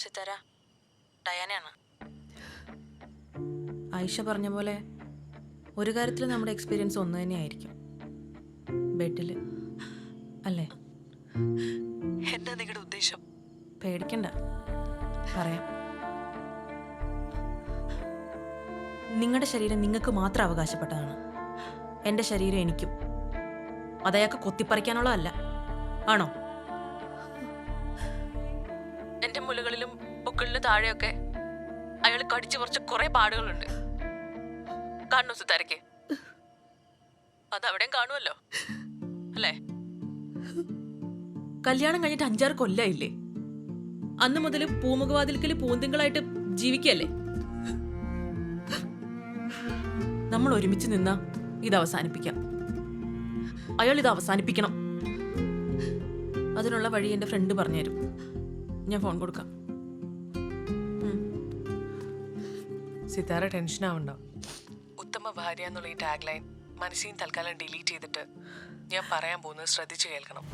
സിത്താര, ഡയാനയാണ്. ആയിഷ പറഞ്ഞ പോലെ ഒരു കാര്യത്തിൽ നമ്മുടെ എക്സ്പീരിയൻസ് ഒന്ന് തന്നെയായിരിക്കും. ബെഡിൽ അല്ലേ? എന്താ നിങ്ങളുടെ ഉദ്ദേശം? പേടിക്കണ്ട, പറയാം. നിങ്ങളുടെ ശരീരം നിങ്ങൾക്ക് മാത്രം അവകാശപ്പെട്ടതാണ്. എൻ്റെ ശരീരം എനിക്കും. അതയാൾക്ക് കൊത്തിപ്പറിക്കാനുള്ളതല്ല. ആണോ? എന്റെ മുലകളിലും പൊക്കിളിനും താഴെയൊക്കെ അയാൾ കടിച്ചു പറിച്ച കുറെ പാടുകളുണ്ട്. കാണുന്നു സിത്താരയ്ക്ക്? അതവിടെയും കാണുമല്ലോ അല്ലേ? കല്യാണം കഴിഞ്ഞിട്ട് 5-6 കൊല്ലായില്ലേ? അന്ന് മുതൽ പൂമുഖവാതിൽക്കല് പൂന്തിങ്കളായിട്ട് ജീവിക്കല്ലേ? നമ്മൾ ഒരുമിച്ച് നിന്നാ ഇത് അവസാനിപ്പിക്കാം. അയാൾ ഇത് അവസാനിപ്പിക്കണം. അതിനുള്ള വഴി എൻ്റെ ഫ്രണ്ട് പറഞ്ഞുതരും. ഞാൻ ഫോൺ കൊടുക്കാം. സിത്താര ടെൻഷൻ ആവണ്ട. ഉത്തമ ഭാര്യ എന്നുള്ള ഈ ടാഗ് ലൈൻ മനസ്സിൽ തൽക്കാലം ഡിലീറ്റ് ചെയ്തിട്ട് ഞാൻ പറയാൻ പോകുന്നത് ശ്രദ്ധിച്ചു കേൾക്കണം.